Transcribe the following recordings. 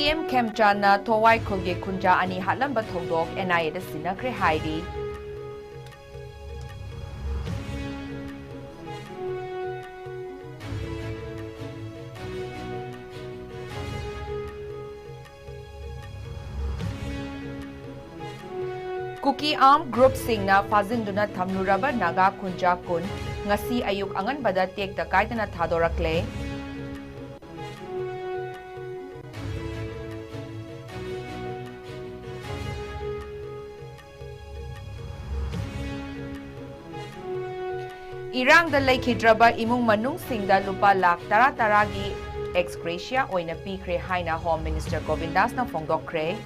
CM Khemchana Thowai Khulge Khunja Ani Hatlamba Thodok NIA da Sinakre Haidi. Kuki Arm Group Singna Fazinduna Thamnuraba Naga Khunja Kun Ngasi Ayuk Angan Bada Tek da Kaitana Thadorakle. Irang da Laikhidraba Imung Manung Singda Lupa Lak Tara Taragi ex gratia Oina Pikre Haina Home Minister Govindas na Fongdokre.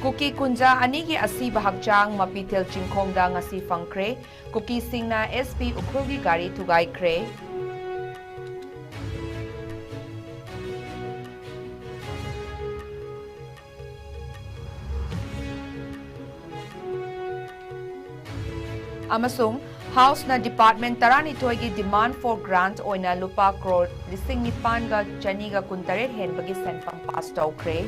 Kuki Kunja Anigi Asi Bahagchang Mapitel Chingkongda Ngasi Fangkre, Kuki Singna SP Ukhulgi Gari Tugai Kre. Amasung House na Department Tarani Toigi demand for grant oina lupa crore lising nipan ga chani ga kuntaret hen bagi senfang pass kre.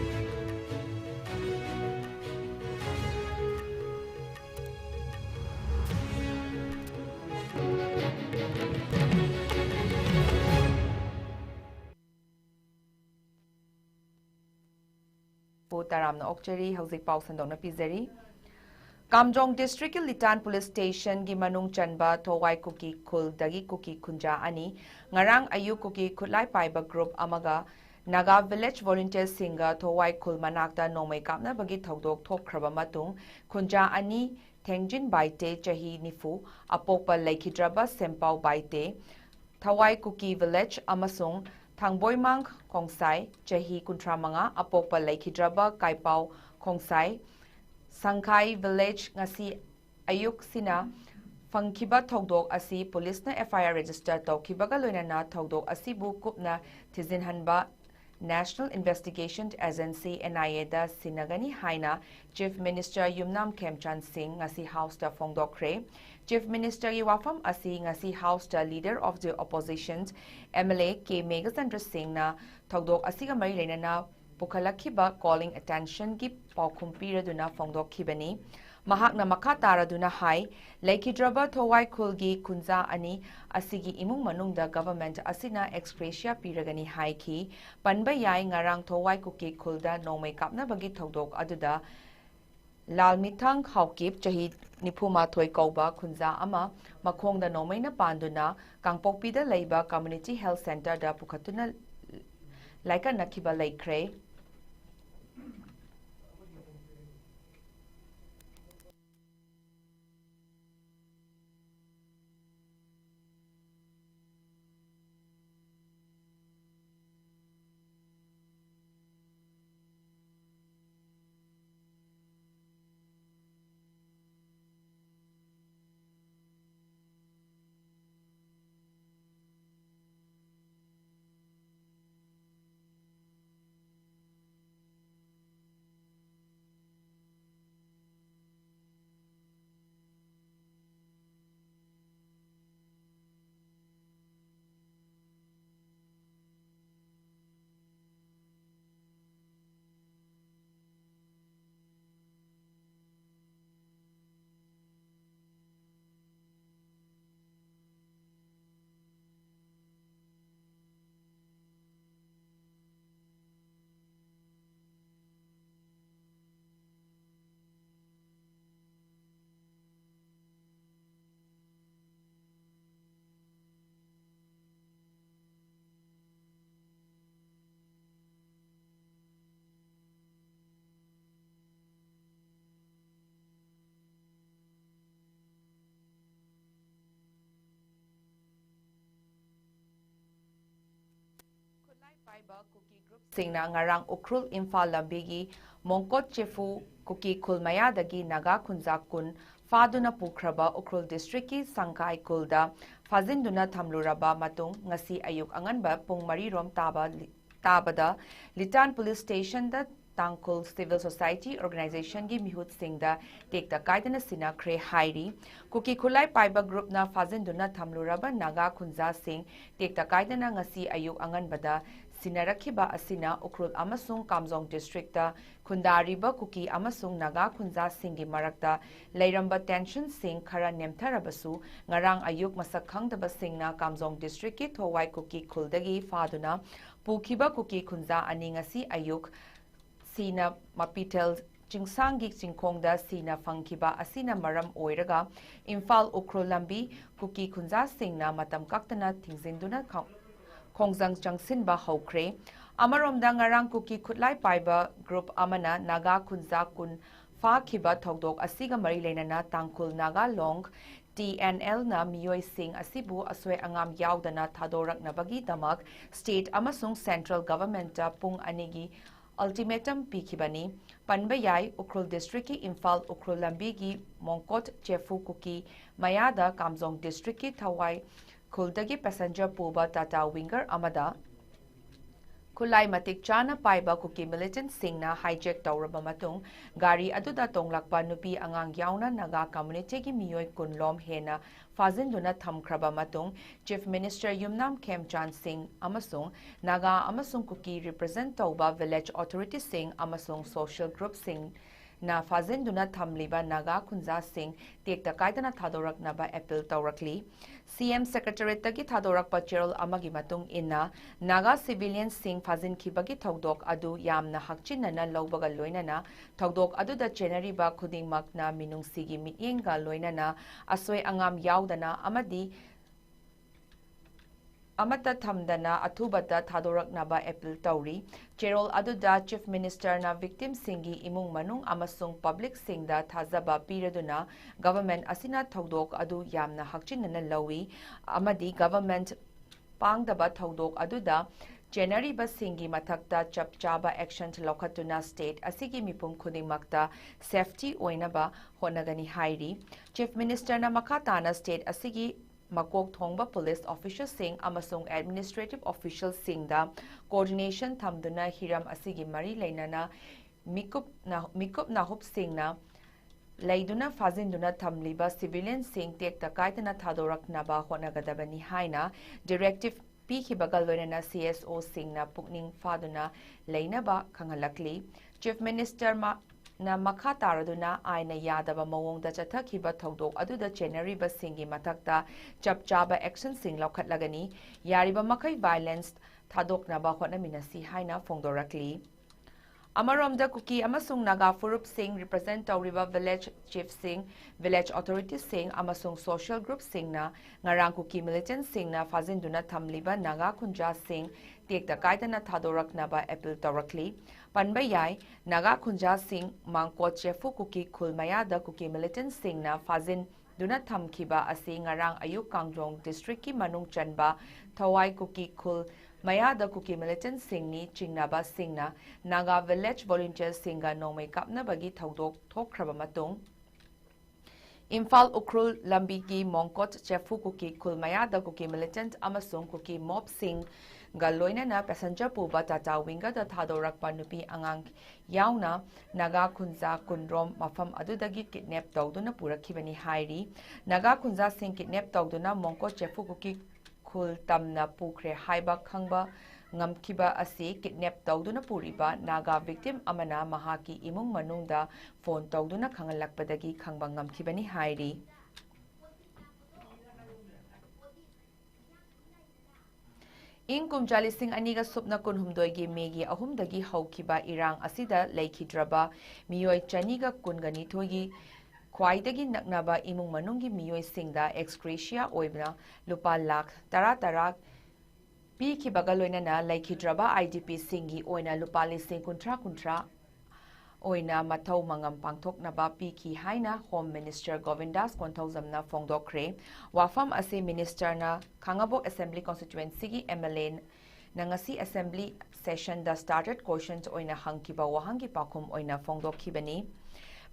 Taram na okchari hauzik pau sandong na pizeri. Kamjong District Litan Police Station gi manung chanba Thowai Kuki Khul dagi Kuki Khunja ani ngarang ayu Kuki Khulai Paiba Group amaga Naga Village Volunteer Singa Thowai Khul manakta nomai kapna bagi thodok thokhraba matung Khunja ani Thengjin Baite chahi nifu apokpa Laikhidraba Sempau Baite Thowai Kuki Village amasung Thangboimang Kongsai chahi kuntramanga apokpa Laikhidraba Kaipau Kongsai Sangkai Village ngasi ayuk sina fangkiba thodok asi police na FIR register tawkibaga loinana thodok asibu kupna thizinhanba National Investigation Agency NIA da sinagani haina Chief Minister Yumnam Khemchan Singh ngasi House da Fongdokre Chief Minister gi wafam asi ngasi House da Leader of the Opposition MLA K Megazandra Singh na thodok asiga mari leinana Pukhalakhiba calling attention ki paukhum piraduna fongdokhibani mahakna makha taraduna hai Laikhidraba Thowai Khulgi Khunja ani asigi imung manungda government asina ex gratia piragani hai ki panba yai ngarang Thowai Kuki Khulda nomai kapna bagi thodok aduda Lalmithang Haukip chahi nipuma thoi kauba Khunja ama makhongda nomai na panduna Kangpokpida leiba Community Health Center da pukhatuna Laika Nakiba Laikre. Singna ngarang ukrul Imphal lambigi Mongkot Chefu Kuki Khulmaya dagi Naga Khunja kun faduna pukhraba ukrul district ki Sangkai Kulda fazinduna thamluraba matung ngasi ayuk anganba pung 3 rom tabada Litan Police Station da Tangkul Civil Society Organization gi mihut singda tekta kaidana sina kre hairi kuki khulai paiba group na fazinduna thamluraba naga khunja sing tekta kaidana ngasi ayuk anganbada sinarakhiba asina ukrul amasung kamjong district ta khundariba kuki amasung naga khunja singi marakta leiramba tension sing khara nemtharabasu ngarang ayuk masak khangdaba singna kamjong district ki thowai kuki khuldagi faduna pukiba kuki khunja ani ngasi ayuk sina mapitel chingsangi chingkhongda sina fangkiba asina maram oiraga Imphal ukrul lambi kuki khunja singna matam kaktana thingzinduna khongjang changsinba hokre amaromda ngarang kuki khutlai paiba group amana naga khunja kun fa khiba thogdok asiga mari leinana tangkul naga long TNL na miyoi sing asibu aswe angam yaudana thadoraknabagi damak state amasung central government ta pung anigi ultimatum pikibani panbayai ukrul district ki Imphal ukrul lambi gi mongkot chefu kuki mayada kamjong district ki thawai Kuldagi passenger puba tata winger amada Kulai matik chana paiba kuki militant singna hijack tawraba matung gari aduda tonglakpa nupi angang yauna naga community gi miyoi kunlom hena fazinduna thamkraba matung Chief Minister Yumnam Khemchan Singh amasung naga amasung kuki represent tawba village authority sing amasung social group sing na fazinduna thamliba naga khunja sing tekta kaidana thadoraknaba appeal tawrakli CM Secretariat tagi thadorakpa cheral amagi matung inna naga civilian sing fazin khibagi thodok adu yamna hakchinana lawbaga loinana thodok adu da January ba khudingmakna minungsigi miyenga loinana asoi angam yaudana amadi amata thamdana athubata thadoraknaba appeal tawri cherol aduda Chief Minister na victim singi imung manung amasung public singda thazaba piraduna government asina thodok adu yamna hakchinana lawi amadi government pangdaba thodok aduda January ba singi mathakta chapchaba action lokhatuna state asigi mipum khudingmakta safety oinaba honagani hairi Chief Minister na makhatana state asigi Makok Thongba police officials sing amasung administrative officials sing da coordination thamduna hiram asigi mari leinana mikup na hup sing na leiduna fazinduna thamliba civilian sing tekta kaitana thadoraknaba honagadabani haina directive pikhibagal loinana CSO sing na pukning faduna leinaba khangalakli Chief Minister na makha taraduna aina yadaba mawongda chathakhiba thodok aduda January ba singi mathakta chapchaba action sing lokhatlagani yariba makai violence thadoknaba honaminasi haina fongdorakli Amaromda kuki amasung naga furup sing represent tawriba village chief sing village authority sing amasung social group sing na ngarang kuki militant sing na fazinduna thamliba naga khunja sing tekta kaidana thadoraknaba appeal tawrakli panbayai naga khunja sing mangkot chefu kuki khulmayada kuki militant sing na fazin duna thamkhiba asi ngarang ayuk kangjong district ki manung chanba thawai kuki khul Mayada kuki militant singni chingnaba singna naga village volunteers singa nomai kapna bagi thodok thokraba matung Imphal ukrul lambi gi mongkot chefu kuki khul mayada kuki militant amasung kuki mob sing galoina na passenger puba tata winga da thadorakpa nupi angang yauna naga khunja kunrom mafam adudagi kidnap tawduna purakhibani hairi naga khunja sing kidnap tawduna mongkot chefu kuki khul tamna pukre haiba khangba ngamkiba asi kidnap tawduna puriba naga victim amana mahaki imung manungda phone tawduna khangalakpadagi khangba ngamkibani hairi ing kumjali sing aniga supna kunhumdoi gi megi ahumdagi haukiba irang asida leikidraba miyoi chaniga kungani thogi Khwaidagi naknaba imung manunggi miyoi singda ex gratia oibna lupa lakh tara pi khibaga loinana laikhidraba IDP singi oina lupa lising kuntra oina mathau mangam pangthoknaba pi khi haina Home Minister Govindas Konthozamna fongdokre wafam ase minister na Khangabok Assembly constituency gi MLA nangasi assembly session da started questions oina hangkiba wahangi pakhum oina fongdokhibani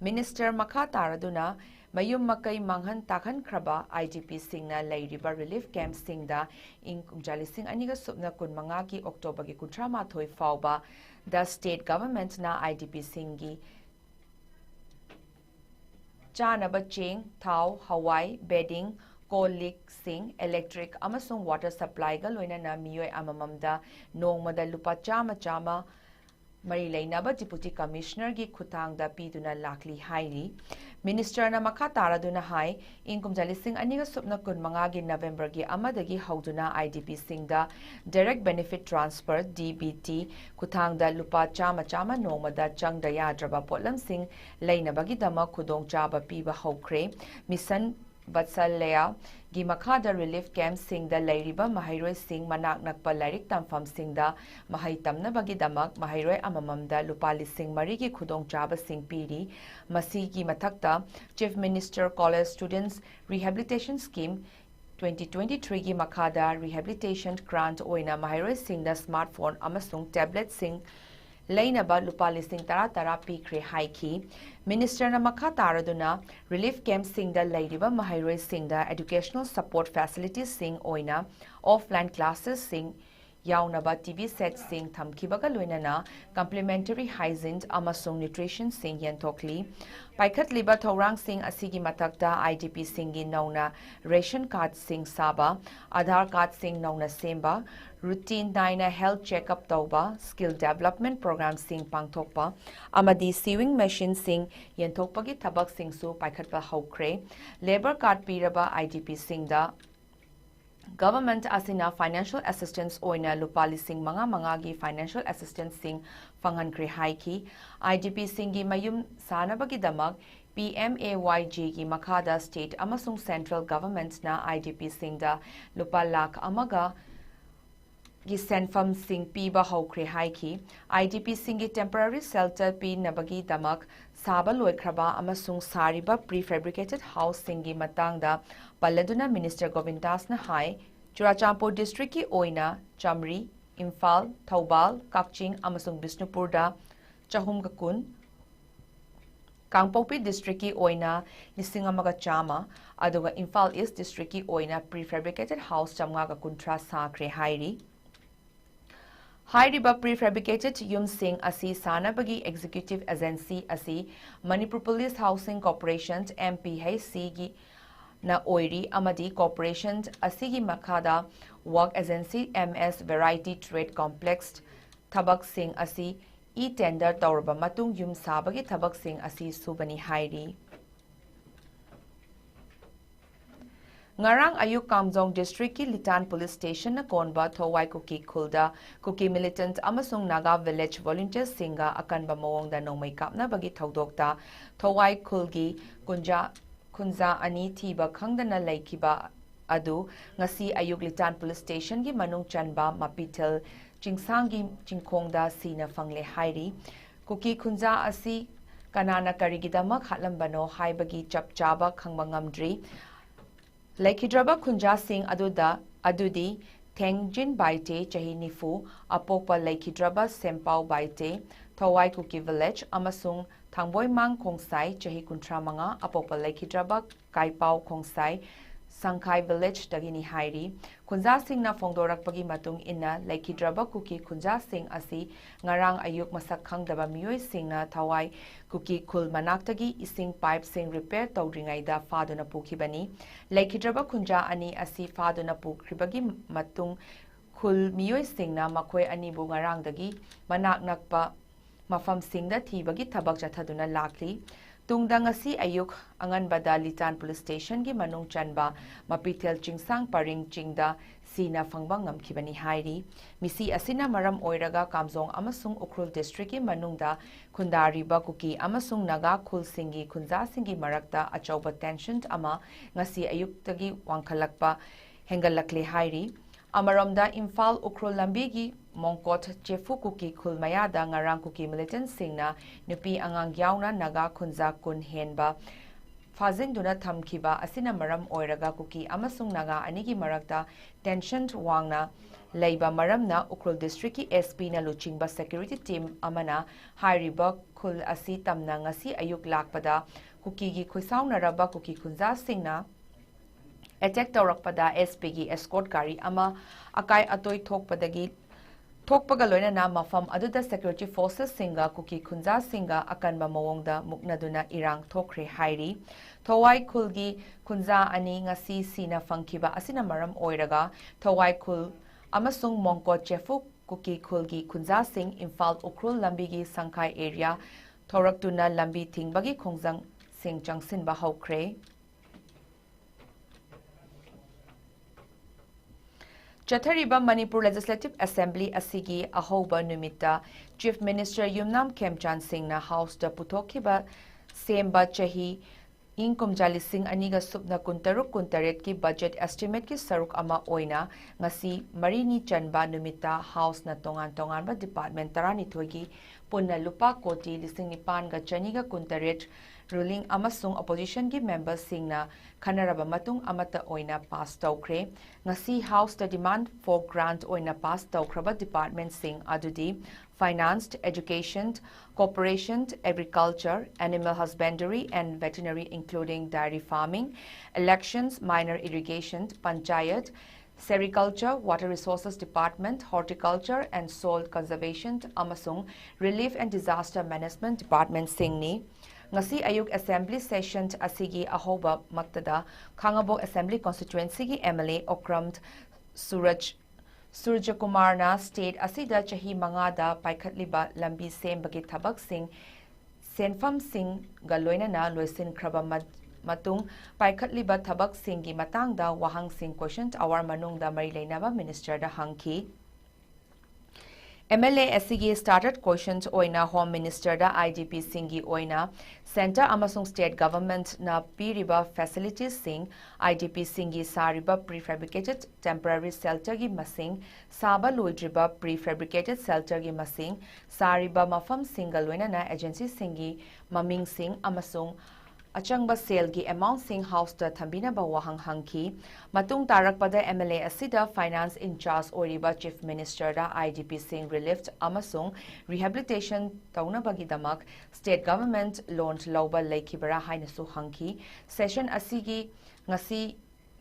Minister makha taraduna mayum makai manghan takhan kraba IDP singna leiriba relief camp singda ing kumjalising aniga subna kun mangaki October ki kuntrama thoi fauba the state government na IDP singi chanaba cheng thau hawai bedding kolik sing electric amasung water supply ga loinana miyoi amamamda nongmada lupa chama Mari Lainaba Deputy Commissioner gi khutang da piduna lakli haili Minister na makha taraduna hai ingkum jalising aniga supna kun manga gi November gi amadagi hauduna IDP singda direct benefit transfer DBT khutang da lupa chama nongmada changda yadraba potlam sing lainaba gi dama khudong chaba piba haukre mission Batsalaya gi makhada relief camp singda leiriba mahairoi sing manak nakpa lairik tamfam singda mahai tamna bagi damak mahairoi amamamda lupali sing mari gi khudong chaba sing piri masi gi mathakta Chief Minister College Students Rehabilitation Scheme 2023 gi makhada rehabilitation grant oina mahairoi singda smartphone amasung tablet sing Lainaba lupali sing tara pikre haiki Minister na makha taraduna relief camp singda lairiba mahairoi singda educational support facilities sing oina offline classes sing yaunaba TV set sing thamkibaga loinana complementary hygiene amasung nutrition sing yantokli paikhat liba thorang sing asigi matakta IDP singi nauna ration card sing saba Aadhaar card sing nauna semba routine naina health checkup tauba skill development program sing pangthokpa amadi sewing machine sing yantokpagi thabak sing su paikhatpa haukre labor card piraba IDP singda Government asina financial assistance oina lupali sing manga gi financial assistance sing fangan kre haiki IDP singi mayum sanabagi damak PMAYG gi makhada state amasung central government na IDP singda lupa lakh amaga gi senfam sing piba haukre haiki IDP singi temporary shelter pi nabagi damak saba loikraba amasung sariba prefabricated house singi matangda paladuna Minister Govindas na hai Churachandpur district ki oina Chamri Imphal Thoubal Kakching amasung Bishnupurda chahum kakun Kangpokpi district ki oina Nisingamaga chama aduga Imphal East district ki oina prefabricated house chamga ka kuntra sakre hairi Hairiba prefabricated yum sing asi sanabagi executive agency asi Manipur Police Housing Corporation MPHC gi na oiri amadi corporation asigi makhada work agency MS Variety Trade Complex thabak sing asi tender tawraba matung yum sabagi thabak sing asi subani hairi Ngarang ayuk Kamjong district ki Litan police station na konba thowai kuki khulda kuki militant amasung Naga village volunteer singa akanba mawongda nongmai kapna bagi thodokta thowai khulgi kunza ani thiba khangdana laikiba adu ngasi ayuk Litan police station gi manung chanba mapitel chingsangi chingkhongda sina fangle hairi kuki kunza asi kanana karigidamak hatlambano haibagi chapchaba khangba ngamdri Laikhidraba Kunja Singh Adudi Tengjin Baite Chahi Nifu Apokpa Laikhidraba Sempau Baite Thawai Kuki Village Amasung Thangboy Mang Kongsai Chahi Kuntramanga Apokpa Laikhidraba Kaipau Kongsai Sangkai Village Dagini Hairi Kunja Singh na Fongdorak Pagi Matung Inna Laikhidraba Kuki Kunja Singh Asi Ngarang Ayuk Masak Khangdaba Miyoi Singh na Thawai Kuki Kul Manaktagi Ising Pipe Sing Repair Tawdringaida Faduna Pukhibani Laikhidraba Kunja Ani Asi Faduna Pukribagi Matung Kul Miyoi Singh na Makhoi Anibu Ngarangdagi Manak Nakpa Mafam Singh da Thibagi Thabak Jathaduna Lakli Tungda ngasi ayuk anganbada Litan police station gi manung chanba mapitel chingsang paring chingda sina fangbang ngamkhibani hairi misi asina maram oiraga Kamjong amasung Ukhrul district gi manungda khundari ba kuki amasung Naga khul singi khunja singi marakta achauba tension ama ngasi ayuk tagi wangkhalakpa hengalakle hairi Amaromda Imphal Ukhrul lambi gi Mongkot Chefu Kuki Khulmayada ngarang kuki militant singna nupi angang yauna Naga khunza kun henba fazing duna thamkiba asina maram oiraga kuki amasung Naga anigi marakta tension wangna leiba maramna Ukhrul district ki SP na luchingba security team amana hairiba khul asi tamna ngasi ayuk lakpada kuki gi khoisaunaraba kuki khunja singna attack tawrakpada SP gi escort gari ama akai atoi thokpadagi thokpaga loinana mafam aduda security forces singa kuki khunja singa akanba mawongda muknaduna irang thokre hairi thawai khulgi khunja ani ngasi sina fangkiba asina maram oiraga thawai khul amasung mongko chefu kuki khulgi khunja sing Imphal Ukrul lambigi Sangkai area thoraktuna lambi thingbagi khongjang sing changsinba hokre Chathariba Manipur Legislative Assembly asigi ahoba numita Chief Minister Yumnam Khemchan Singh na House da puthokiba semba chahi Inkum jalising aniga subna kuntaruk kuntaret ki budget estimate ki saruk ama oina ngasi marini chanba numita House na tongan ba department tarani thogi punna lupa koti lising nipan ga chaniga kuntaret ruling amasung opposition ki members singna khanaraba matung amata oina pass tawkre ngasi House the demand for grant oina pass tawkraba department sing adudi finance, education, cooperation, agriculture, animal husbandry and veterinary including dairy farming, elections, minor irrigation, panchayat, sericulture, water resources department, horticulture and soil conservation, amasung relief and disaster management department singni ngasi ayuk assembly session asigi ahoba maktada Khangabok assembly constituency gi MLA Okram Surja Kumarna state asida chahi mangada paikhatliba lambi sembagi thabak sing senfam sing galoinana loisin khraba matung paikhatliba thabak sing gi matangda wahang sing question hour manungda mari leinaba minister da hangki MLA SCG started questions oina Home Minister da IDP Singhi oina Center amasung State Government na piriba facilities sing IDP Singhi sariba prefabricated temporary shelter gi masing saba loidriba prefabricated shelter gi masing sariba mafam single oina na agency Singhi maming sing amasung achangba sale gi amount sing house ta thambina ba wahang hangki matung tarakpada MLA asida finance in charge oriba chief minister da IDP sing relief amasung rehabilitation tauna bagi damak state government launch lauba laikibara hainasu hangki session asigi ngasi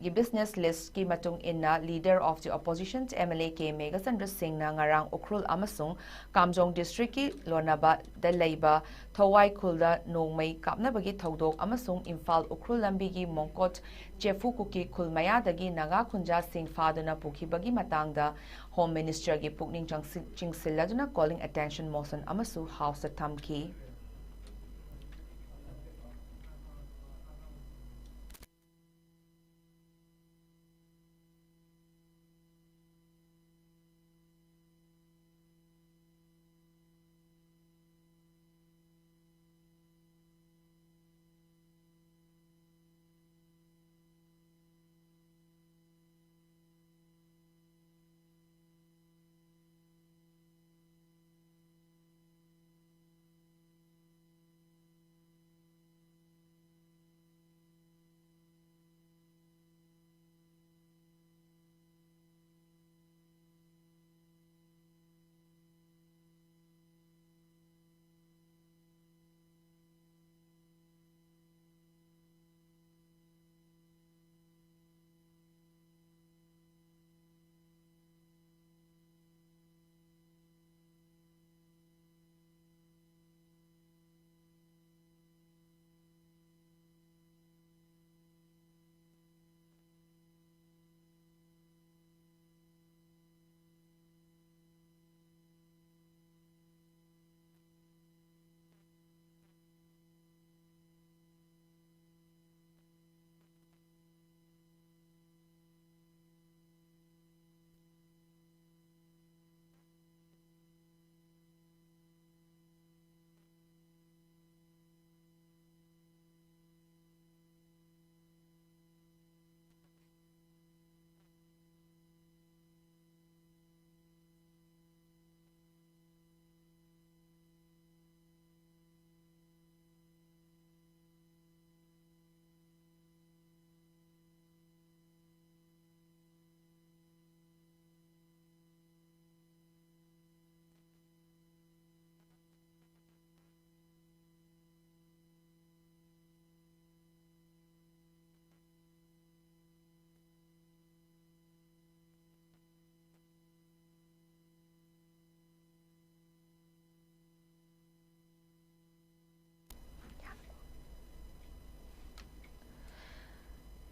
gi business list ki matung inna leader of the opposition MLA K Megasandra Singh na ngarang Ukrul amasung Kamjong district ki lonaba da leiba Thawai khulda nongmai kapna bagi thodok amasung Imphal Ukrul lambi gi mongkot chefu kuki khulmaya dagi naga khunja singh faduna pukhi bagi matangda home minister gi pukning chingsilladuna calling attention motion amasu house thamki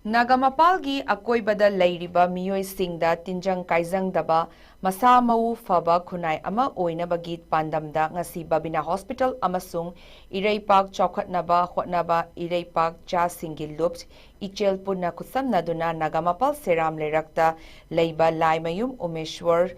Nagamapalgi akoibada lairiba miyoi singda tinjang kaizang daba masa mau faba khunai ama oinabagi pandamda ngasi Babina Hospital amasung Ireipak chokhatnaba hotnaba Ireipak cha singi loops ichel punna kusamnaduna Nagamapal Seram Lerakta leiba laimayum Umeshwar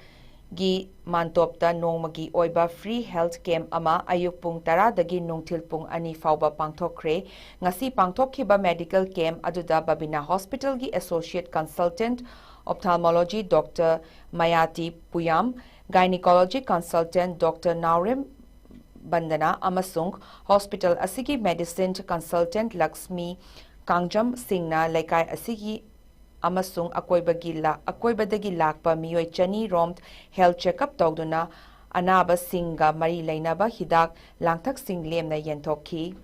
gi mantopta nongmagi oiba free health camp ama ayuk pung 10 dagi nungthil pung 2 fauba pangthokre ngasi pangthokhiba medical camp aduda Babina Hospital gi associate consultant ophthalmology Dr. Mayati Puyam gynecology consultant Dr. Naurem Bandana amasung hospital asigi medicine consultant Lakshmi Kangjam Singna laikai asigi amasung akoibadagi lakpa miyoi chani rom health checkup tawduna anaba singa mari leinaba hidak langthak sing lemna yenthokhi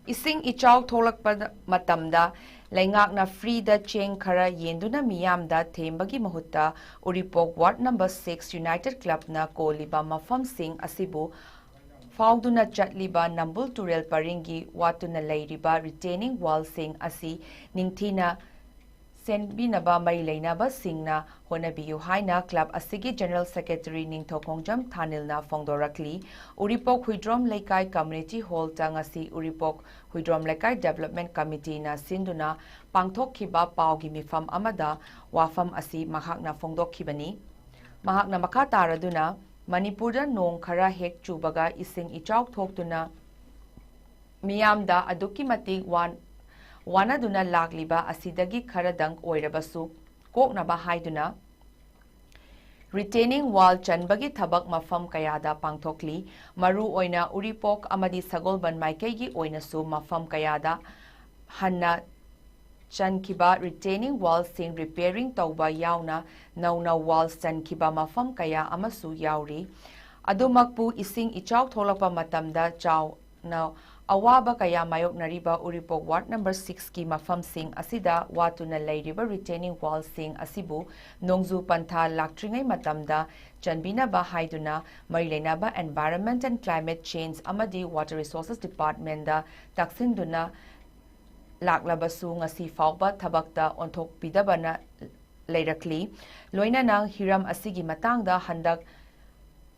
ising ichaw tholakpa matamda laingakna free da cheng khara yenduna miyamda thembagi mahutta Uripok ward number 6 United Club na koliba mafam sing asibu Fauduna Chatliba Nambul Turel Paringi Watuna Lairiba retaining wall sing asi Ningtina Senbinaba Marilainaba Singna Honabiyu Haina Club Asigi General Secretary Ningtokongjam Thanilna Fongdorakli Uripok Huidrom Laikai Community Hall Tangasi Uripok Huidrom Laikai Development Committee na Sinduna Pangthokhiba Paugi Mifam Amada Wafam asi Mahakna Fongdokhibani Mahakna Makataraduna Manipurda nong khara hek chubaga ising ichaw thoktuna miyamda aduki matik wanaduna lagliba asidagi kharadang oirabasu koknaba haiduna retaining wall chanbagi thabak mafam kayada pangthokli maru oina Uripok amadi Sagolban maikegi oinasu mafam kayada hanna Chankiba retaining wall sing repairing tauba yauna nauna wall chankiba mafam kaya amasu yauri adumakpu ising ichaw tholakpa matamda chaw na awaba kaya mayok nariba Uripok ward number 6 ki mafam sing asida watuna lairiba retaining wall sing asibu nongzu pantha laktringai matamda chanbina ba haiduna marilena ba environment and climate change amadi water resources department da taksinduna Laklabasu ngasi fauba thabakta onthok pidabana leirakli loina nang hiram asigi matangda handak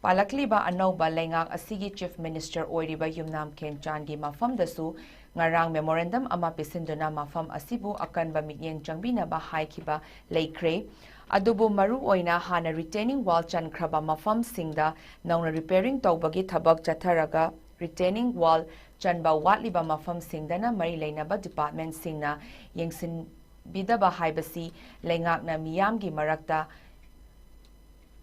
palakliba anauba lengak asigi chief minister oiriba yumnam kengchangi mafamdasu ngarang memorandum ama pisinduna mafam asibu akanba mityen changbina ba haikhiba leikre adubu maru oina hana retaining wall chankraba mafam singda nauna repairing tawbagi thabak chatharaga retaining wall Chanba Watliba Mafam Singdana Mari Lainaba Department Singna Yengsin Bidaba Haibasi Lengakna Miyamgi Marakta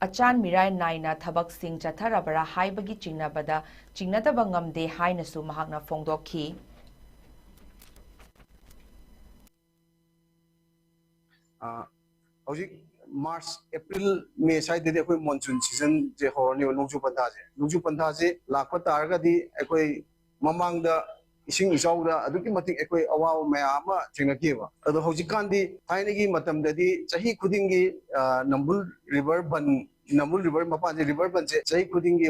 Achan Mirai Naina Thabak Sing Chatharabara Haibagi Chingnabada Chingnataba Ngamde Hainasu Mahakna Fongdokhi March, April, May side de ekoi monsoon season je horni lungju pantha je lakpa targa di ekoi mamang da ising isau da aduki matik ekoi awaw mayama thengakeba ado hojikan di thainagi matam da di chahi khudingi Nambul river mapan je river ban je chahi khudingi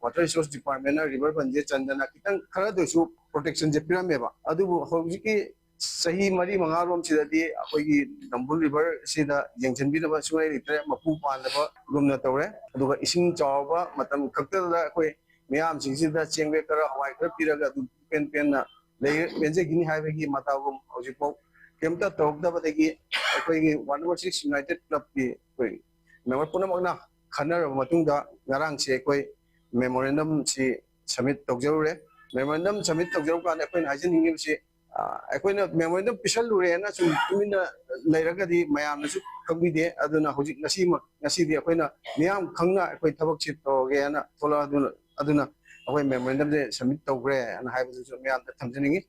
water resource department na river ban je chandana kitang khara dosu protection je pirameba adubu hojiki Sahi mari mangarom sidadi akoigi Nambul river sida jengchanbinaba sungai litre mapu pandaba gumna tawre aduga ising chawba matam khaktada akoi miyam singsida chengbe kara hawai kara piraga du pen na lei benje gini haibegi matagum hojipok kemta tawdaba degi akoigi 116 United Club ki koi member punamagna khanar matungda ngarang se koi memorandum si submit tawjure memorandum submit tawjuru kan akoi hajin si akoina memorandum pisal lurena sum tumina leiragadi mayam nasu kambide aduna hojik ngasi di akoina miyam khangna akoi thabak chip to ge na thola aduna akoi memorandum de submit tawgre ana haibu su miyam da thamjaningi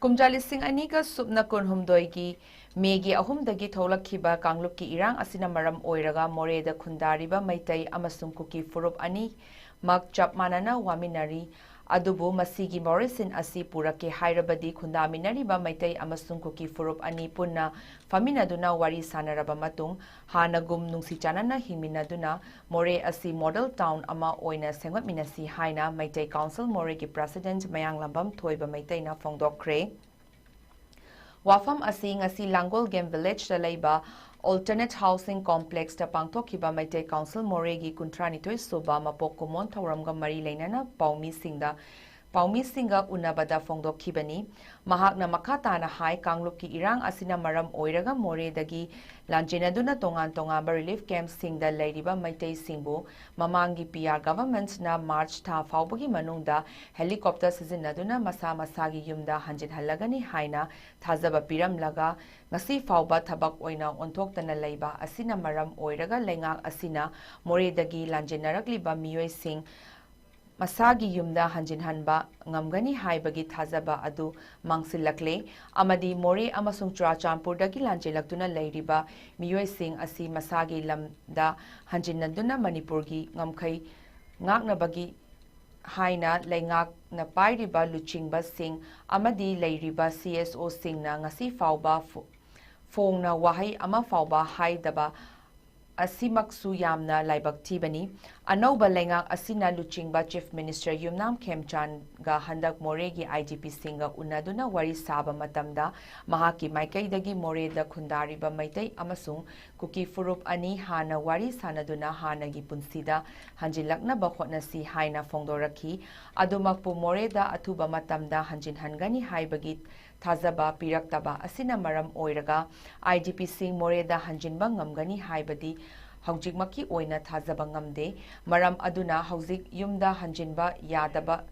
Kumjali Singh Aniga Subna Kunhumdoigi Megi Ahumdagi Tholakhiba Kanglupki Irang Asina Maram Oiraga Moreda Khundariba Maitai Amasung Kuki Furup Ani Mak Chapmanana Waminari Adubu masigi Morrison asi purake hairabadi khundaminariba maitai amasung kuki furup ani punna faminaduna wari sanaraba matung hanagum nungsi chanana himinaduna More asi model town ama oina sengotminasi haina maitai council More ki president Mayang Lambam thoiba maitai na fongdokre Wafam asi ngasi Langol Game Village da leiba Alternate Housing Complex ta pangthokhiba Maitai Council Moregi Kuntrani Soba Mapok Kumon Thauramga Mari Leinana Paumi Singa Unabada Fongdokhibani Mahakna Makatana Hai Kangluki Irang Asina Maram Oiraga More Dagi Lanjenaduna Tongan Relief Camp Singda Lairiba Maitai Singbu Mamangi PR Government na March Tha Faubagi Manungda Helicopter Sizinaduna Masa Masagi Yumda Hanjin Halagani Haina Thazaba Piram Laga Ngasi Fauba Thabak Oina Ontoktana Leiba Asina Maram Oiraga Lengak Asina More Dagi Lanjenaragliba Miyoi Sing Masagi Yumda Hanjin Hanba Ngamgani Haibagi Thazaba Adu Mangsilakle Amadi More Amasung Churachampur Dagi Lanjelaktuna Leiriba Miyoi Sing Asi Masagi Lamda Hanjin Nanduna Manipurgi Ngamkai Ngaknabagi Haina Lengak na Pairiba Luchingba Sing Amadi Leiriba CSO Sing na Ngasi Fauba Fong na Wahai Ama Fauba Haidaba Asimaksu Yamna Laibak Tibani, Anoba Lengak Asina Luchingba Chief Minister Yumnam Khemchan ga Handak Moregi IGP Singa Unaduna Wari Saba Matamda, Mahaki Maikai Dagi More da Kundariba Maitai Amasung, Kuki Furup Ani Hana Wari Sanaduna Hanagi Punsida, Hanjilakna Bakhotna Si Haina Fongdoraki, Adumakpu More da Atuba Matamda Hanjin Hangani Haibagit, Thazaba Piraktaba Asina Maram Oiraga IGP Sing Moreda Hanjinba Ngamgani Haibadi Haujikmaki Oina Thazaba Ngamde Maram Aduna Hauzik Yumda Hanjinba Yadaba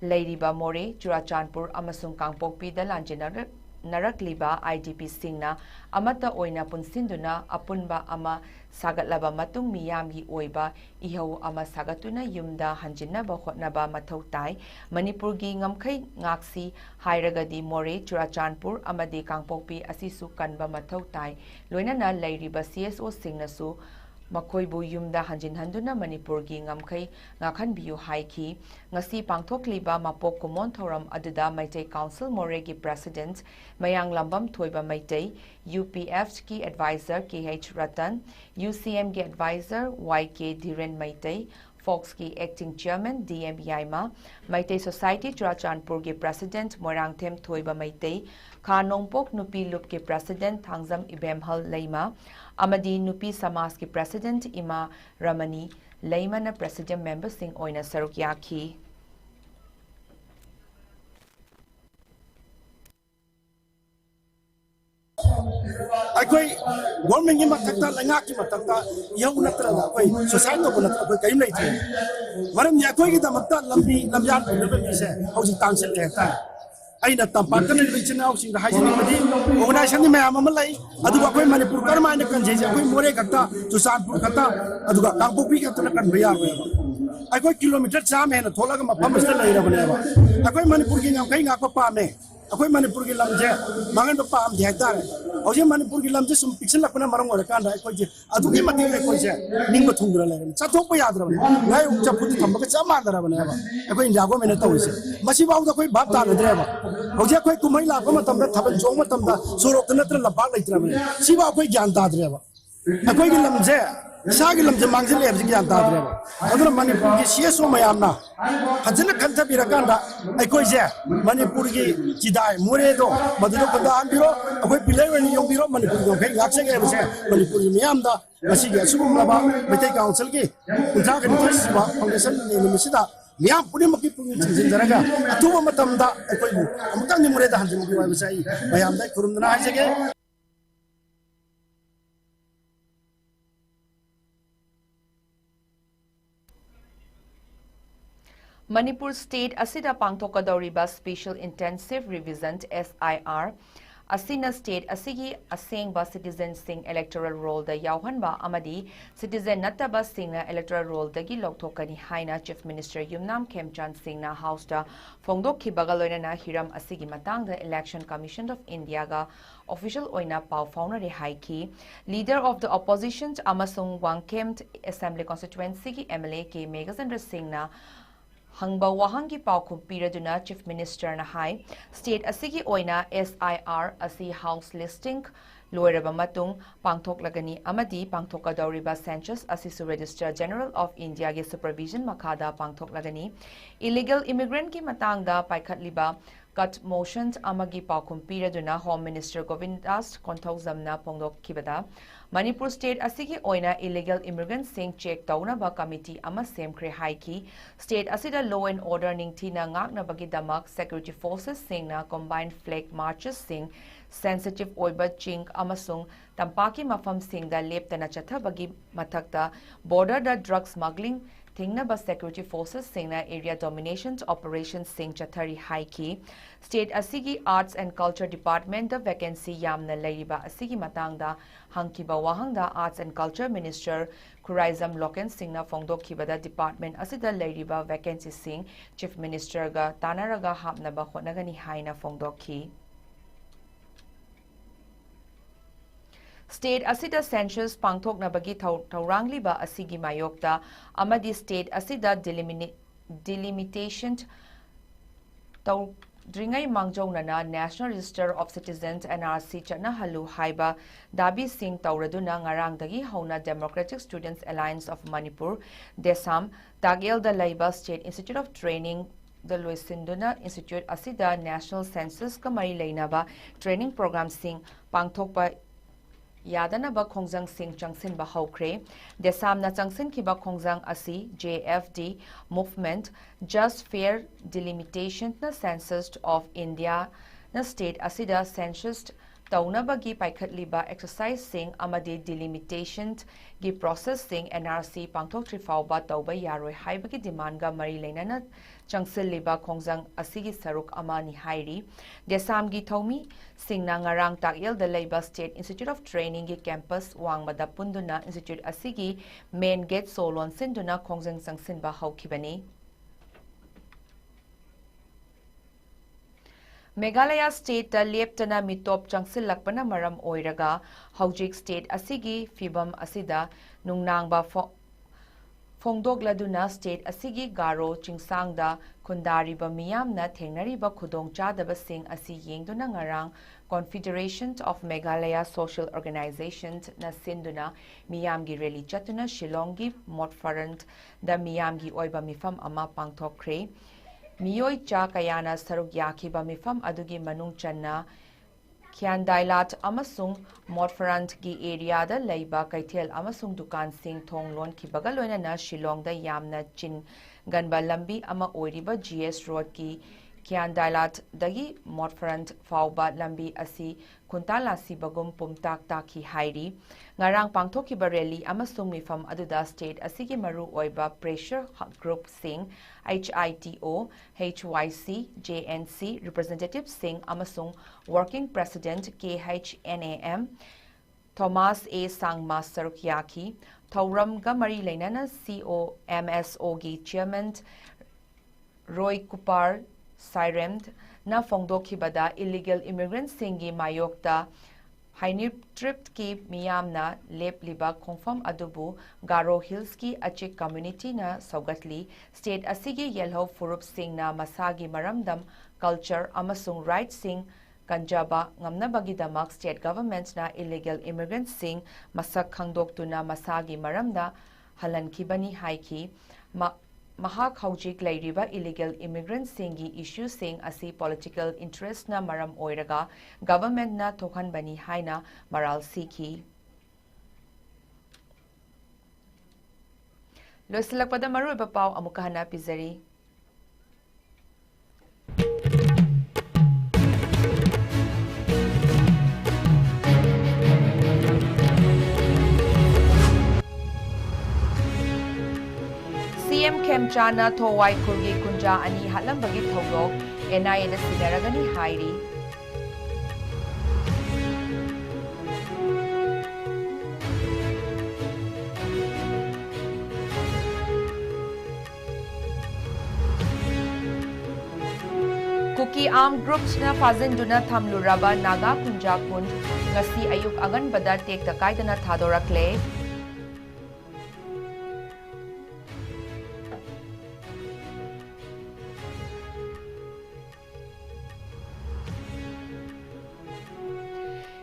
Leiriba More Churachandpur Amasung Kangpokpi da Lanjina Narakliba IGP Singna Amata Oina Punsinduna Apunba Ama Sagatlaba Matung Miyamgi Oiba Ihau Ama Sagatuna Yumda Hanjinaba Hotnaba Matautai Manipurgi Ngamkai Ngaksi Hairagadi More Churachandpur Amadi Kangpokpi Asisu Kanba Matautai Loinana Leiriba CSO Singnasu Makoibu Yumda Hanjin Handuna Manipurgi Ngamkai Ngakhanbiyu Haiki Ngasi Pangthokliba Mapok Kumon Thoram Aduda Maitai Council Moregi President Mayang Lambam Thoiba Maitai UPF ki Advisor KH Ratan UCM ki Advisor YK Dhiren Maitai Fox ki Acting Chairman DM Yaima Maitai Society Churachandpur ki President Morangthem Thoiba Maitai Khanongpok Nupi Lup ki President Thangzam Ibemhal Leima Amadi Nupi Samas ki President Ima Ramani Leima na President Member Sing Oina Sarukyaki Akoi government ki matakta langa ki matakta yang unatra la koi society ko unatra koi kaim nei thi maram ya koi ki damakta lambi lamyan ko level se hausi tangse le ta aina tampak kan region housing haising madi organization ni mayam amalai aduga koi manipur karma ina kan je koi more kakta susanpur kata aduga kangpokpi kata kan baya akoi kilometer cham he na thola ka mapam se lai ra bane ba akoi manipur ki ngam kai ngak pa me akoi manipur ki lamje mangan pa am de ta Oje Manipur ki lamje sum pixel lakna marang ora kan dai koi je adu ki mati koi je ning ba thungra la cha thok pa yadra ba ngai uk cha puti thamba ka cha ma dara ba ne ba koi india ko mena tawise masi ba da koi bab ta dre ba oje koi kumai la ko matam da thaban jong matam da surok na tra la ba lai tra ba si ba koi gyan ta dre ba koi ki lamje Sagi lamje mangse le abji gyan ta dre ba adra Manipur ki CSO mayam na hajna khanta birakanda ai koi je Manipur ki chidai more do maduro panda ambiro akoi pilai wani yong biro Manipur ko kai ngakse ge bse Manipur ki miyam da ngasi ge sugum laba metai council ki unta kan siba foundation ni misida miyam puni maki puni chinjin jaraga atuba matam da akoi bu amutang ni more da hanjin ki wa bsai mayam da kurumna ai je ge Manipur State Asida Pangthokadoriba Special Intensive Revision SIR Asina State Asigi Asengba Citizen Sing Electoral Roll the Yauhanba Amadi Citizen Nataba Singna Electoral Roll the Giloktokani Haina Chief Minister Yumnam Khemchan Singna House da Fongdokhi Bagaloina Hiram Asigi Matang the Election Commission of India ga official oina pau fauna re haiki leader of the opposition Amasung Wangkemt Assembly Constituency ki MLA ke Megazandra Singna hangba wahangi paukhum piraduna Chief Minister na hai state asigi oina SIR asi house listing loiraba matung pangthoklagani amadi pangthokadawriba census asisu Register General of India gi supervision makhada pangthoklagani illegal immigrant ki matangda paikhatliba cut motions amagi paukhum piraduna Home Minister Govindas Konthokzamna pongdokkibada Manipur State asigi oina illegal immigrants sing check taunaba committee ama semkhre haiki state asida law and order ningthina ngaknabagi damak security forces singna combined flag marches sing sensitive oiba ching amasung tampaki mafam singda leptana chathabagi mathakta border da drug smuggling Thingnaba security forces singna area domination operations sing chathari haiki state asigi arts and culture department the vacancy yamna leiriba asigi matangda hangkiba wahangda arts and culture minister Kuraizam Loken singna phongdokkibada department asida leiriba vacancy sing chief minister ga tanaraga hapnaba hotnagani haina phongdokhi State asida census pangthoknabagi taurangliba asigi mayokta amadi state asida delimitation dringai mangjongnana National Register of Citizens NRC chana halu haiba dabi sing tauraduna ngarangdagi hauna Democratic Students Alliance of Manipur Desam Tagel da Laiba State Institute of Training the Luisinduna Institute asida National Census kamari leinaba training program sing pangthokpa Yadanaba Khongjang Singh Changsin Bahaukre, Desamna Changsin Kiba Khongjang Asi, JFD Movement, Just Fair Delimitation na Census of India na State Asida Census Taunabagi Paikatliba Exercise Sing Amadi Delimitation gi Process Sing NRC Pangthok Trifauba Tauba Yaroi Haibagi Demanga Mari Lenana Changsil Liba Khongjang Asigi Saruk Amani Hairi, Desam gi Thomi Sing Nangarang Takyel the Labour State Institute of Training gi campus Wangmada Punduna Institute Asigi Main Gate Solon Sinduna Khongjang Sangsin Bahaukibani. Meghalaya State da leptana mitop changsil lakpana maram oiraga Haujik State asigi fibam asida nungnangba phongdokladuna State asigi garo chingsangda kundariba miyamna thengnariba khudong chadaba sing asi yengduna ngarang Confederation of Meghalaya Social Organizations na sinduna miyamgi rally chatuna Shillongi Motfarant da miyamgi oiba mifam ama pangthokre Miyoi cha kayana saruk yakiba mifam adugi manung channa Khyandailat amasung Motfarant gi area da leiba kaithel amasung dukan sing thonglon kibaga loinana Shillong da yamna chin ganba lambi ama oiriba GS Road ki Khyandailat dagi Motfarant fauba lambi asi kuntala sibagum pumtak taki hairi ngarang pangthokiba rally amasung mifam aduda state asigi maru oiba pressure group sing HITO, HYC, JNC representative sing amasung working president KHNAM Thomas A Sangma Sarukyaki Thauram Gamari Lainana COMSO gi chairman Roy Kupar Siremd na phongdokhibada illegal immigrants singi mayokta Hainip trip ki miyamna lepliba khongfam adubu Garo Hills ki achik community na saugatli state asigi yellow furup sing na masagi maramdam culture amasung right sing kanjaba ngamnabagi damak state government na illegal immigrants sing masak khangdoktuna masagi maramda halankibani haiki Mahak Haujik Lairiba illegal immigrants singi issue sing asi political interest na maram oiraga government na thokan bani haina maral siki. Loisilakpada maru ipapau amukahana pizari. CM Kemchana Thowai Kurgi Kunja Ani Halambagi Thogok NIA na sinaragani hairi. Kuki armed groups na fazinduna thamluraba Naga Kunja Kund ngasi ayuk agan bada tek takay na thadorakle.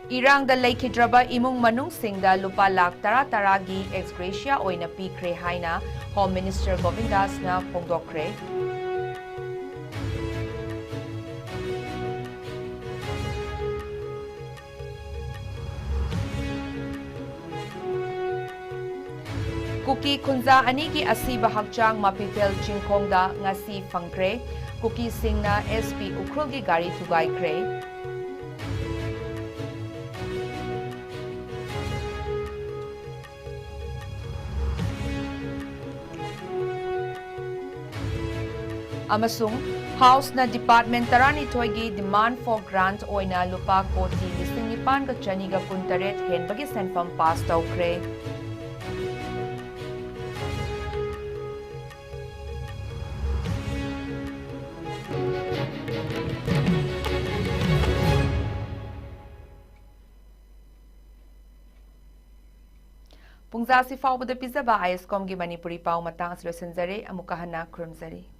Irangda leikhidraba imung manung singda lupa lakh tara-taragi ex gratia oina pikre haina Home Minister Govindas na pongdokre. Kuki Kunza anigi asiba hakchang mapitel chingkongda ngasi fangkre. Kuki singna SP ukrulgi gari tugay kre. Amasung House na Department tarani toigi demand for grant oina lupa koti listing nipan ka chaniga kuntaret hen bagi senfam pass taukre. Pungza si fawbada pizza ba ISCOM gi Manipuri pau matang aslo sanjare amukahana krumzari.